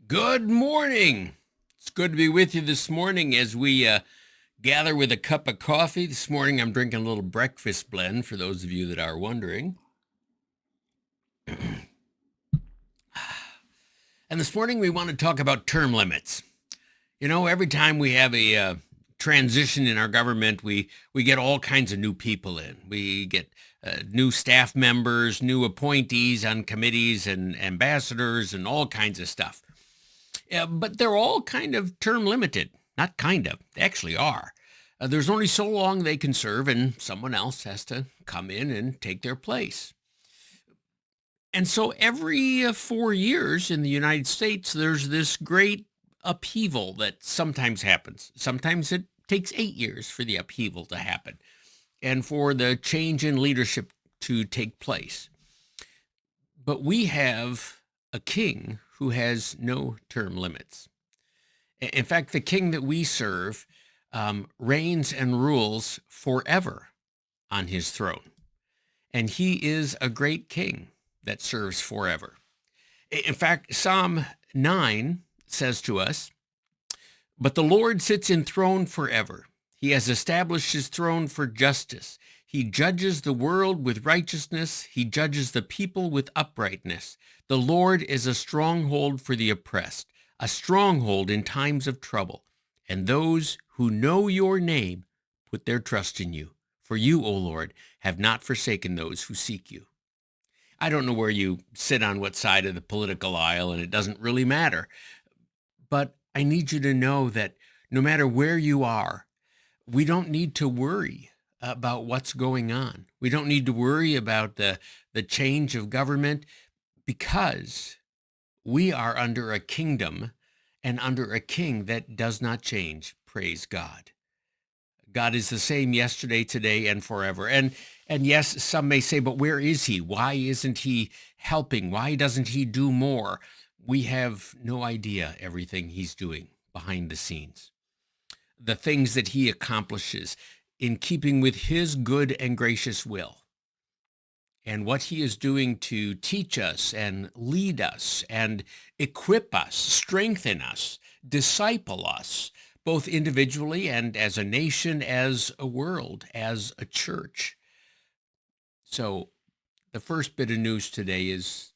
Good morning. It's good to be with you this morning as we gather with a cup of coffee. This morning I'm drinking a little breakfast blend for those of you that are wondering. And this morning we want to talk about term limits. You know, every time we have a transition in our government, we get all kinds of new people in. We get new staff members, new appointees on committees and ambassadors and all kinds of stuff. Yeah, but they're all kind of term limited. Not kind of, they actually are. There's only so long they can serve, and someone else has to come in and take their place. And so every 4 years in the United States, there's this great upheaval that sometimes happens. Sometimes it takes 8 years for the upheaval to happen and for the change in leadership to take place. But we have a king who has no term limits. In fact, the king that we serve reigns and rules forever on his throne. And he is a great king that serves forever. In fact, Psalm 9 says to us, "But the Lord sits enthroned forever. He has established his throne for justice. He judges the world with righteousness. He judges the people with uprightness. The Lord is a stronghold for the oppressed, a stronghold in times of trouble. And those who know your name put their trust in you. For you, O Lord, have not forsaken those who seek you." I don't know where you sit on what side of the political aisle, and it doesn't really matter. But I need you to know that no matter where you are, we don't need to worry about what's going on. We don't need to worry about the change of government because we are under a kingdom and under a king that does not change. Praise God. God is the same yesterday, today, and forever. And yes, some may say, but where is he? Why isn't he helping? Why doesn't he do more? We have no idea everything he's doing behind the scenes. The things that he accomplishes in keeping with his good and gracious will, and what he is doing to teach us and lead us and equip us, strengthen us, disciple us, both individually and as a nation, as a world, as a church. So the first bit of news today is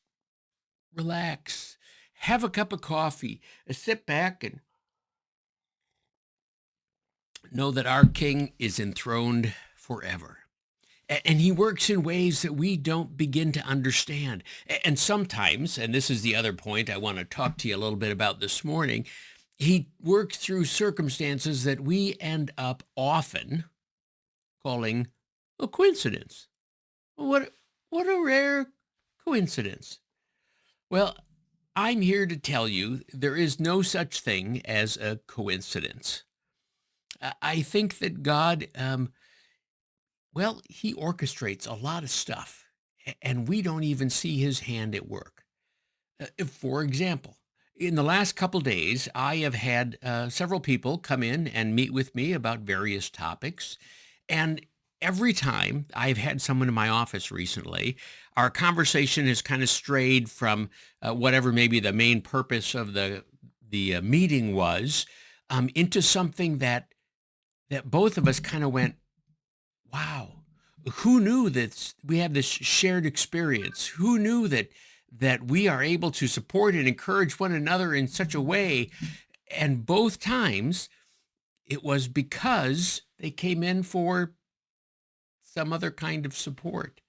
relax, have a cup of coffee, sit back and know that our King is enthroned forever. And he works in ways that we don't begin to understand. And sometimes, and this is the other point I want to talk to you a little bit about this morning, he works through circumstances that we end up often calling a coincidence. What a rare coincidence. Well, I'm here to tell you there is no such thing as a coincidence. I think that God, well, he orchestrates a lot of stuff, and we don't even see his hand at work. For example, in the last couple days, I have had several people come in and meet with me about various topics. And every time I've had someone in my office recently, our conversation has kind of strayed from whatever maybe the main purpose of the meeting was, into something that both of us kind of went, wow, who knew that we have this shared experience? Who knew that we are able to support and encourage one another in such a way? And both times it was because they came in for some other kind of support.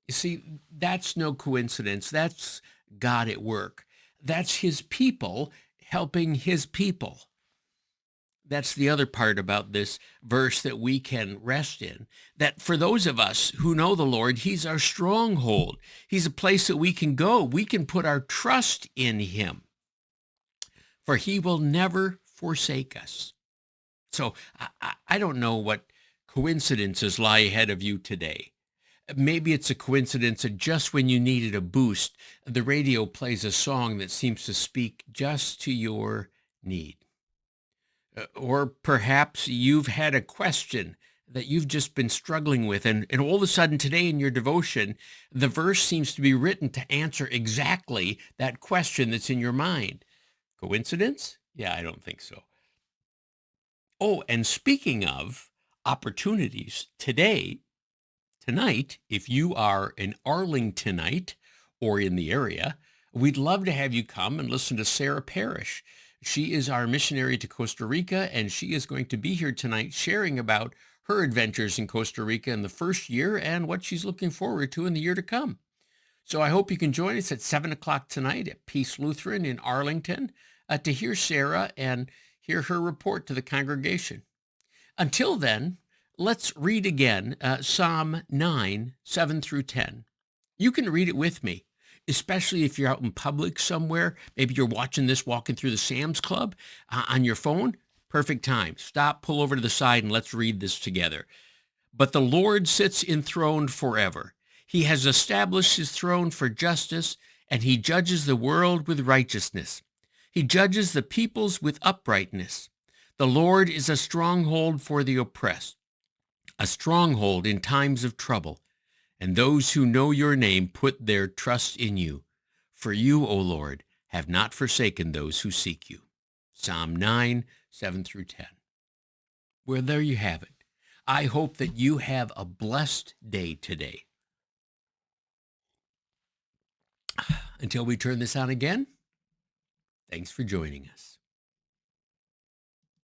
You see, that's no coincidence. That's God at work. That's his people helping his people. That's the other part about this verse that we can rest in, that for those of us who know the Lord, he's our stronghold. He's a place that we can go. We can put our trust in him, for he will never forsake us. So I don't know what coincidences lie ahead of you today. Maybe it's a coincidence that just when you needed a boost, the radio plays a song that seems to speak just to your need. Or perhaps you've had a question that you've just been struggling with, and all of a sudden today in your devotion, the verse seems to be written to answer exactly that question that's in your mind. Coincidence? Yeah, I don't think so. Oh, and speaking of opportunities, tonight, if you are in Arlingtonite or in the area, we'd love to have you come and listen to Sarah Parrish. She is our missionary to Costa Rica, and she is going to be here tonight sharing about her adventures in Costa Rica in the first year and what she's looking forward to in the year to come. So I hope you can join us at 7 o'clock tonight at Peace Lutheran in Arlington to hear Sarah and hear her report to the congregation. Until then, let's read again Psalm 9, 7 through 10. You can read it with me, especially if you're out in public somewhere. Maybe you're watching this walking through the Sam's Club on your phone. Perfect time. Stop, pull over to the side, and let's read this together. But the Lord sits enthroned forever. He has established his throne for justice, and he judges the world with righteousness. He judges the peoples with uprightness. The Lord is a stronghold for the oppressed, a stronghold in times of trouble. And those who know your name put their trust in you. For you, O Lord, have not forsaken those who seek you. Psalm 9, 7 through 10. Well, there you have it. I hope that you have a blessed day today. Until we turn this on again, thanks for joining us.